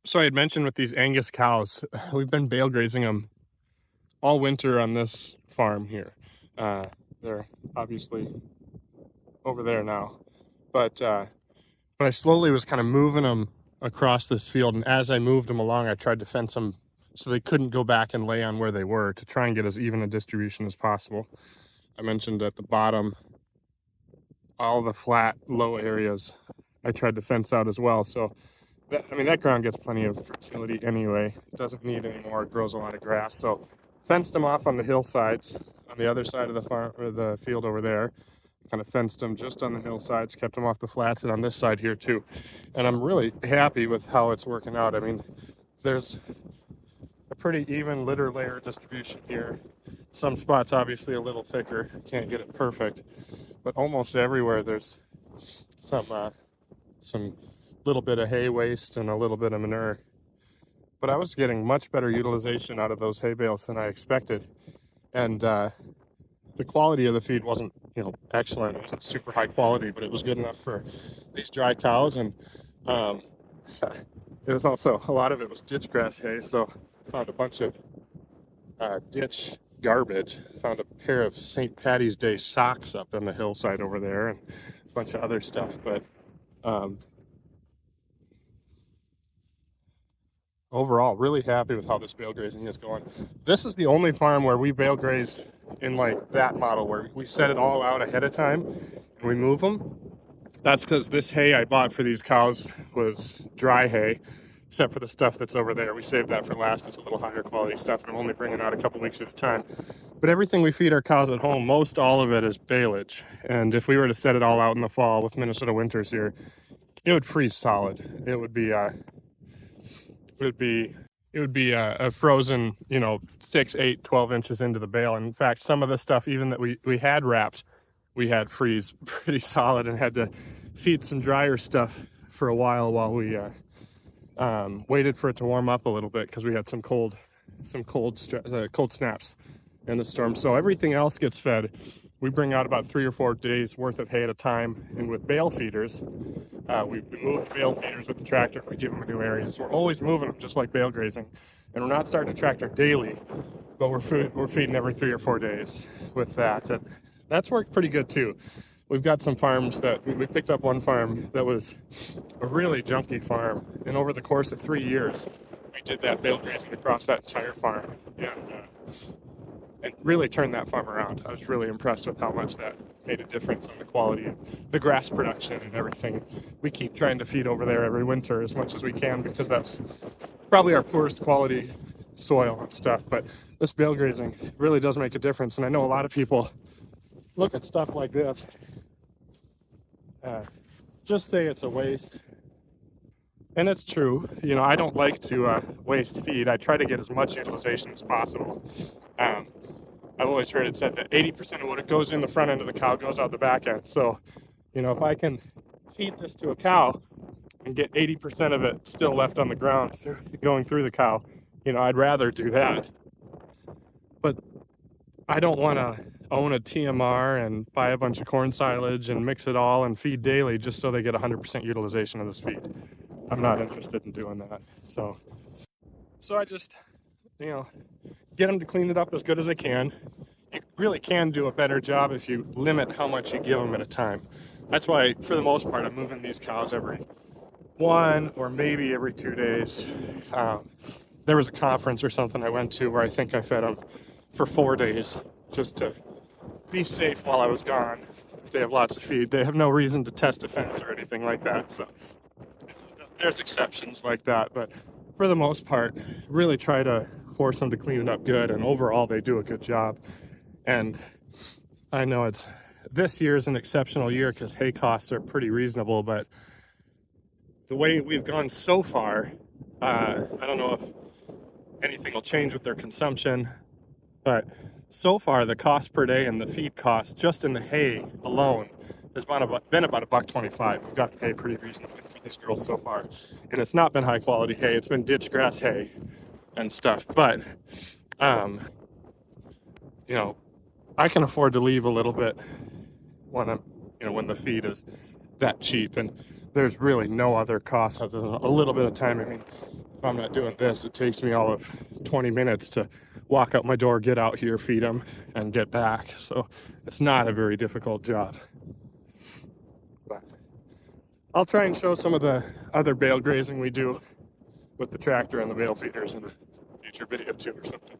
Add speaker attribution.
Speaker 1: So I had mentioned with these Angus cows, we've been bale grazing them all winter on this farm here. They're obviously over there now, but I slowly was kind of moving them across this field, and as I moved them along, I tried to fence them so they couldn't go back and lay on where they were to try and get as even a distribution as possible. I mentioned at the bottom, all the flat, low areas, I tried to fence out as well. So that ground gets plenty of fertility anyway. It doesn't need any more. It grows a lot of grass. So fenced them off on the hillsides on the other side of the farm or the field over there. Kind of fenced them just on the hillsides, kept them off the flats, and on this side here too. And I'm really happy with how it's working out. I mean, there's a pretty even litter layer distribution here. Some spots obviously a little thicker. Can't get it perfect, but almost everywhere there's some little bit of hay waste and a little bit of manure. But I was getting much better utilization out of those hay bales than I expected. And the quality of the feed wasn't, excellent. It wasn't super high quality, but it was good enough for these dry cows. And it was also, a lot of it was ditch grass hay. So I found a bunch of ditch garbage. Found a pair of St. Patty's Day socks up on the hillside over there and a bunch of other stuff. But overall, really happy with how this bale grazing is going. This is the only farm where we bale graze in like that model where we set it all out ahead of time and we move them. That's because this hay I bought for these cows was dry hay, except for the stuff that's over there. We saved that for last. It's a little higher quality stuff, and I'm only bringing out a couple weeks at a time. But everything we feed our cows at home, most all of it is baleage. And if we were to set it all out in the fall with Minnesota winters here, it would freeze solid. It would be a frozen, 6, 8, 12 inches into the bale. And in fact, some of the stuff even that we had wrapped, we had freeze pretty solid and had to feed some drier stuff for a while we waited for it to warm up a little bit because we had some cold snaps in the storm. So everything else gets fed. We bring out about 3 or 4 days worth of hay at a time, and with bale feeders, we move the bale feeders with the tractor. We give them a new area. So we're always moving them, just like bale grazing. And we're not starting a tractor daily, but we're feeding every 3 or 4 days with that. And that's worked pretty good too. We've got some farms that we picked up one farm that was a really junky farm, and over the course of 3 years, we did that bale grazing across that entire farm, and really turned that farm around. I was really impressed with how much that made a difference on the quality of the grass production and everything. We keep trying to feed over there every winter as much as we can because that's probably our poorest quality soil and stuff. But this bale grazing really does make a difference. And I know a lot of people look at stuff like this, just say it's a waste. And it's true. I don't like to waste feed. I try to get as much utilization as possible. I've always heard it said that 80% of what goes in the front end of the cow goes out the back end. So, if I can feed this to a cow and get 80% of it still left on the ground going through the cow, I'd rather do that. But I don't want to own a TMR and buy a bunch of corn silage and mix it all and feed daily just so they get 100% utilization of this feed. I'm not interested in doing that. So I just, get them to clean it up as good as I can. You really can do a better job if you limit how much you give them at a time. That's why, for the most part, I'm moving these cows every 1 or maybe every 2 days. There was a conference or something I went to where I think I fed them for 4 days just to be safe while I was gone. If they have lots of feed, they have no reason to test a fence or anything like that. So there's exceptions like that, but for the most part, really try to force them to clean it up good, and overall they do a good job. And I know this year is an exceptional year because hay costs are pretty reasonable, but the way we've gone so far, I don't know if anything will change with their consumption, but so far the cost per day and the feed cost just in the hay alone has been about $1.25. We've gotten hay pretty reasonably for these girls so far, and it's not been high quality hay. It's been ditch grass hay and stuff. But I can afford to leave a little bit when the feed is that cheap, and there's really no other cost other than a little bit of time. I mean, If I'm not doing this, it takes me all of 20 minutes to walk out my door, get out here, feed them, and get back. So it's not a very difficult job. But I'll try and show some of the other bale grazing we do with the tractor and the bale feeders in a future video too or something.